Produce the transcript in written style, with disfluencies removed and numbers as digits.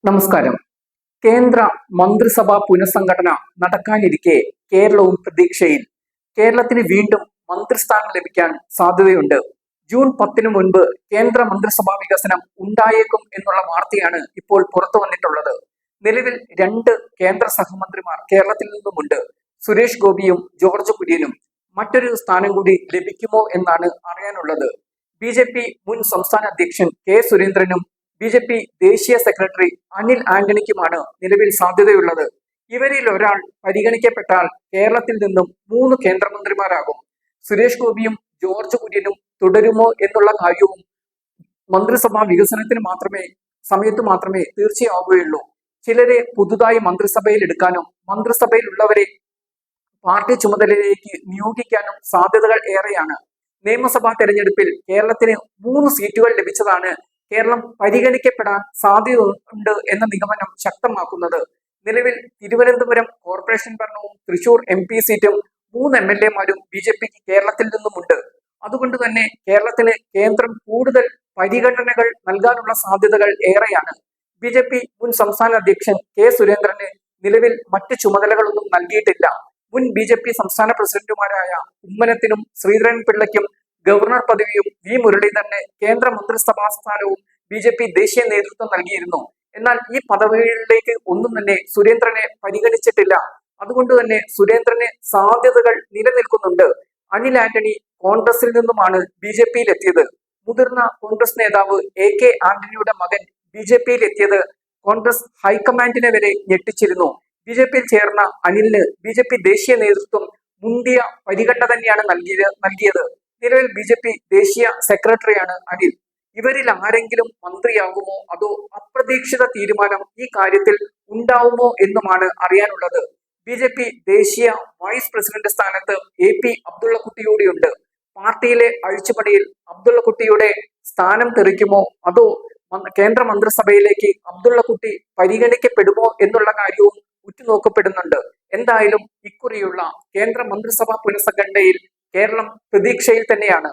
നമസ്കാരം. കേന്ദ്ര മന്ത്രിസഭാ പുനഃസംഘടന നടക്കാനിരിക്കെ കേരളവും പ്രതീക്ഷയിൽ. കേരളത്തിന് വീണ്ടും മന്ത്രിസ്ഥാനം ലഭിക്കാൻ സാധ്യതയുണ്ട്. ജൂൺ 10 മുൻപ് കേന്ദ്ര മന്ത്രിസഭാ വികസനം ഉണ്ടായേക്കും എന്നുള്ള വാർത്തയാണ് ഇപ്പോൾ പുറത്തു വന്നിട്ടുള്ളത്. നിലവിൽ 2 കേന്ദ്ര സഹമന്ത്രിമാർ കേരളത്തിൽ നിന്നുമുണ്ട്. സുരേഷ് ഗോപിയും ജോർജ് കുര്യനും. മറ്റൊരു സ്ഥാനം കൂടി ലഭിക്കുമോ എന്നാണ് അറിയാനുള്ളത്. BJP മുൻ സംസ്ഥാന അധ്യക്ഷൻ കെ സുരേന്ദ്രനും BJP ദേശീയ സെക്രട്ടറി അനിൽ ആന്റണിക്കുമാണ് നിലവിൽ സാധ്യതയുള്ളത്. ഇവരിൽ ഒരാൾ പരിഗണിക്കപ്പെട്ടാൽ കേരളത്തിൽ നിന്നും 3 കേന്ദ്രമന്ത്രിമാരാകും. സുരേഷ് ഗോപിയും ജോർജ് കുര്യനും തുടരുമോ എന്നുള്ള കാര്യവും മന്ത്രിസഭാ വികസനത്തിന് സമയത്ത് മാത്രമേ തീർച്ചയാവുകയുള്ളൂ. ചിലരെ പുതുതായി മന്ത്രിസഭയിൽ എടുക്കാനും മന്ത്രിസഭയിലുള്ളവരെ പാർട്ടി ചുമതലയിലേക്ക് നിയോഗിക്കാനും സാധ്യതകൾ ഏറെയാണ്. നിയമസഭാ തെരഞ്ഞെടുപ്പിൽ കേരളത്തിന് 3 സീറ്റുകൾ ലഭിച്ചതാണ് കേരളം പരിഗണിക്കപ്പെടാൻ സാധ്യതയുണ്ട് എന്ന നിഗമനം ശക്തമാക്കുന്നത്. നിലവിൽ തിരുവനന്തപുരം കോർപ്പറേഷൻ ഭരണവും തൃശൂർ MP സീറ്റും 3 MLA-മാരും BJPക്ക് കേരളത്തിൽ നിന്നുമുണ്ട്. അതുകൊണ്ട് തന്നെ കേരളത്തിന് കേന്ദ്രം കൂടുതൽ പരിഗണനകൾ നൽകാനുള്ള സാധ്യതകൾ ഏറെയാണ്. BJP മുൻ സംസ്ഥാന അധ്യക്ഷൻ കെ സുരേന്ദ്രന് നിലവിൽ മറ്റ് ചുമതലകളൊന്നും നൽകിയിട്ടില്ല. മുൻ BJP സംസ്ഥാന പ്രസിഡന്റുമാരായ കുമ്മനത്തിനും ശ്രീധരൻപിള്ളയ്ക്കും ഗവർണർ പദവിയും V മുരളീധരന് കേന്ദ്ര മന്ത്രിസഭാ സ്ഥാനവും BJP ദേശീയ നേതൃത്വം നൽകിയിരുന്നു. എന്നാൽ ഈ പദവികളിലേക്ക് ഒന്നും തന്നെ സുരേന്ദ്രനെ പരിഗണിച്ചിട്ടില്ല. അതുകൊണ്ട് തന്നെ സുരേന്ദ്രന് സാധ്യതകൾ നിലനിൽക്കുന്നുണ്ട്. അനിൽ ആന്റണി കോൺഗ്രസിൽ നിന്നുമാണ് BJPയിൽ എത്തിയത്. മുതിർന്ന കോൺഗ്രസ് നേതാവ് AK ആന്റണിയുടെ മകൻ BJPയിൽ എത്തിയത് കോൺഗ്രസ് ഹൈക്കമാൻഡിനെ വരെ ഞെട്ടിച്ചിരുന്നു. BJPയിൽ ചേർന്ന അനിലിന് BJP ദേശീയ നേതൃത്വം മുന്തിയ പരിഗണന തന്നെയാണ് നൽകിയത്. നിലവിൽ BJP ദേശീയ സെക്രട്ടറിയാണ് അനിൽ. ഇവരിൽ ആരെങ്കിലും മന്ത്രിയാകുമോ അതോ അപ്രതീക്ഷിത തീരുമാനം ഈ കാര്യത്തിൽ ഉണ്ടാവുമോ എന്നുമാണ് അറിയാനുള്ളത്. BJP ദേശീയ വൈസ് പ്രസിഡന്റ് സ്ഥാനത്ത് AP അബ്ദുള്ളക്കുട്ടിയോടെയുണ്ട്. പാർട്ടിയിലെ അഴിച്ചുപണിയിൽ അബ്ദുള്ളക്കുട്ടിയുടെ സ്ഥാനം തെറിക്കുമോ അതോ കേന്ദ്ര മന്ത്രിസഭയിലേക്ക് അബ്ദുള്ളക്കുട്ടി പരിഗണിക്കപ്പെടുമോ എന്നുള്ള കാര്യവും ഉറ്റുനോക്കപ്പെടുന്നുണ്ട്. എന്തായാലും ഇക്കുറിയുള്ള കേന്ദ്ര മന്ത്രിസഭാ പുനഃസംഘടനയിൽ കേരളം പ്രതീക്ഷയിൽ തന്നെയാണ്.